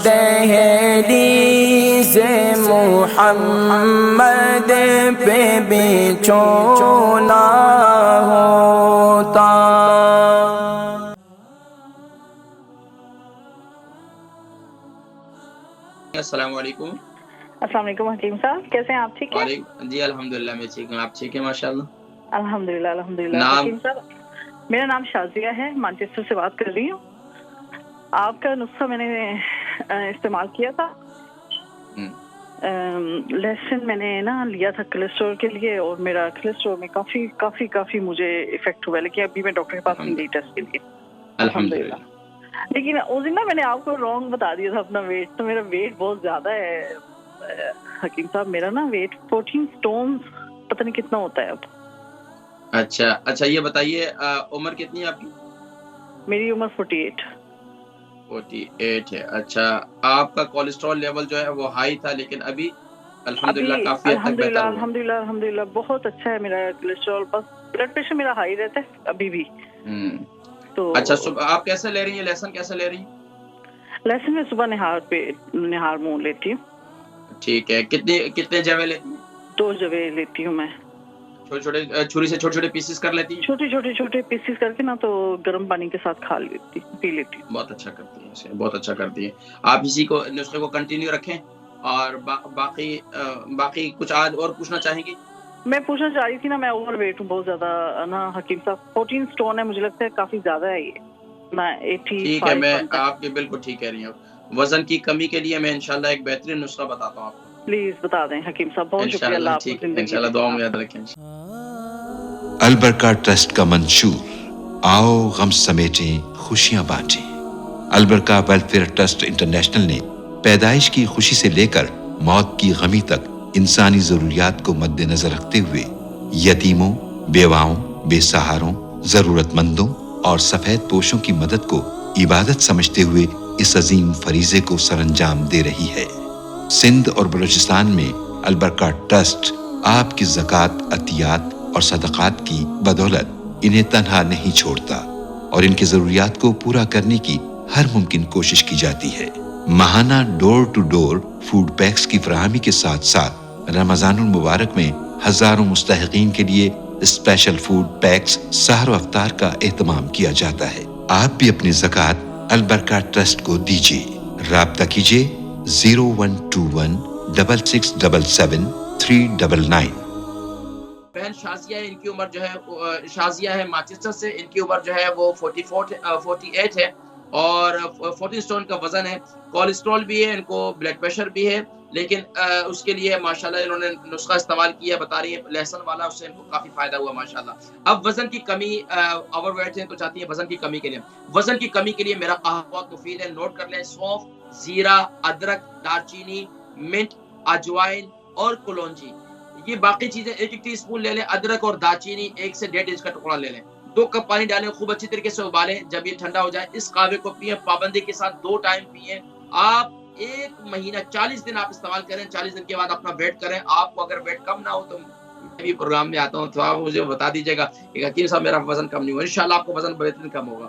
دہلیز محمد پہ بچھونا ہوتا۔ السلام علیکم۔ السلام علیکم حکیم صاحب، کیسے ہیں آپ؟ ٹھیک ہے جی الحمدللہ میں ٹھیک ہوں، آپ ٹھیک ہیں؟ ماشاءاللہ الحمدللہ نام؟ حکیم صاحب میرا نام شازیہ ہے، مانچسٹر سے بات کر رہی ہوں۔ آپ کا نسخہ میں نے استعمال کیا تھا، لیسن میں نے لیا تھا کولیسٹرول کے لیے، اور میرا کولیسٹرول میں کافی مجھے افیکٹ ہوا، لیکن ابھی میں ڈاکٹر کے پاس نہیں گئی ٹیسٹ کے لیے الحمدللہ۔ لیکن اس دن میں نے آپ کو رانگ بتا دیا تھا اپنا ویٹ، تو میرا ویٹ بہت زیادہ ہے حکیم صاحب، میرا ویٹ 14 اسٹون پتہ نہیں کتنا ہوتا ہے اب۔ اچھا یہ بتائیے عمر کتنی ہے آپ کی؟ میری عمر 48 ہے۔ اچھا، آپ کا کولیسٹرول لیول جو ہے وہ ہائی تھا، لیکن ابھی الحمدللہ کافی حد تک بہتر ہوا۔ الحمدللہ بہت اچھا ہے میرا کولیسٹرول، بس بلڈ پریشر میرا ہائی رہتا ہے ابھی بھی۔ تو اچھا آپ کیسے لے رہی ہیں لہسن، کیسے لے رہی ہیں؟ لہسن میں صبح نہار منہ لیتی ہوں۔ ٹھیک ہے، کتنے جوے لیتی ہیں؟ 2 جوے لیتی ہوں میں، چھوٹے چھری سے چھوٹے پیسز کر لیتی ہیں؟ چھوٹے پیسز کر کے تو گرم پانی کے ساتھ پی لیتی ہوں۔ بہت اچھا کرتی ہیں، بہت اچھا کرتی ہیں۔ آپ اسی کو نسخے کو کنٹینیو رکھیں، اور باقی کچھ آج اور پوچھنا چاہیں گی؟ میں پوچھنا چاہ رہی تھی میں اوور ویٹ ہوں بہت زیادہ حکیم صاحب، 14 اسٹون ہے، مجھے لگتا ہے کافی زیادہ ہے یہ۔ میں 85 ٹھیک ہے، میں آپ کی بالکل ٹھیک کہہ رہی ہوں۔ وزن کی کمی کے لیے میں انشاءاللہ ایک بہترین نسخہ بتاتا ہوں آپ کو، پلیز بتا دیں حکیم صاحب، بہت شکریہ، اللہ آپ کو زندگی دے۔ انشاءاللہ دعا میں یاد رکھیں۔ البرکہ ٹرسٹ کا منشور، آؤ غم سمیٹیں خوشیاں بانٹیں۔ البرکہ ویلفیئر ٹرسٹ انٹرنیشنل نے پیدائش کی خوشی سے لے کر موت کی غمی تک انسانی ضروریات کو مد نظر رکھتے ہوئے یتیموں، بیواؤں، بے سہاروں، ضرورت مندوں اور سفید پوشوں کی مدد کو عبادت سمجھتے ہوئے اس عظیم فریضے کو سر انجام دے رہی ہے۔ سندھ اور بلوچستان میں البرکہ ٹرسٹ آپ کی زکوٰۃ، عطیات اور صدقات کی بدولت انہیں تنہا نہیں چھوڑتا، اور ان کی ضروریات کو پورا کرنے کی ہر ممکن کوشش کی جاتی ہے۔ ماہانہ ڈور ٹو ڈور فوڈ پیکس کی فراہمی کے ساتھ ساتھ رمضان المبارک میں ہزاروں مستحقین کے لیے اسپیشل فوڈ پیکس سحر و افطار کا اہتمام کیا جاتا ہے۔ آپ بھی اپنی زکوٰۃ البرکہ ٹرسٹ کو دیجیے۔ رابطہ کیجیے 01216677 بہن شازیہ ہے، ان کی عمر جو ہے شازیہ ہے مانچسٹر سے، ان کی عمر جو ہے وہ 48 ہے، اور 14 سٹون کا وزن ہے۔ کولیسٹرول بھی ہے ان کو، بلڈ پریشر بھی ہے، لیکن اس کے لیے ماشاءاللہ انہوں نے نسخہ استعمال کیا، بتا رہی ہیں لہسن والا، اس سے ان کو کافی فائدہ ہوا ماشاءاللہ۔ اب وزن کی کمی، اوور ویٹ ہیں تو چاہتی ہیں وزن کی کمی کے لیے میرا قہوہ بہت مفید ہے، نوٹ کر لیں۔ سونف، زیرہ، ادرک، دارچینی، منٹ، اجوائن اور کلونجی، یہ باقی چیزیں 1 ٹی اسپون لے لیں۔ ادرک اور دارچینی 1 سے 1.5 انچ کا ٹکڑا لے لیں، 2 کپ پانی ڈالیں، خوب اچھی طریقے سے ابالیں، جب یہ ٹھنڈا ہو جائے اس قہوے کو پئیں، پابندی کے ساتھ 2 ٹائم پئیں۔ آپ 1 مہینہ 40 دن آپ استعمال کریں، 40 دن کے بعد اپنا ویٹ کریں۔ آپ کو اگر ویٹ کم نہ ہو تو میں بھی پروگرام میں آتا ہوں، تو آپ مجھے بتا دیجیے گا کہ حکیم صاحب میرا وزن کم نہیں ہوا، انشاءاللہ آپ کو وزن بہترین کم ہوگا۔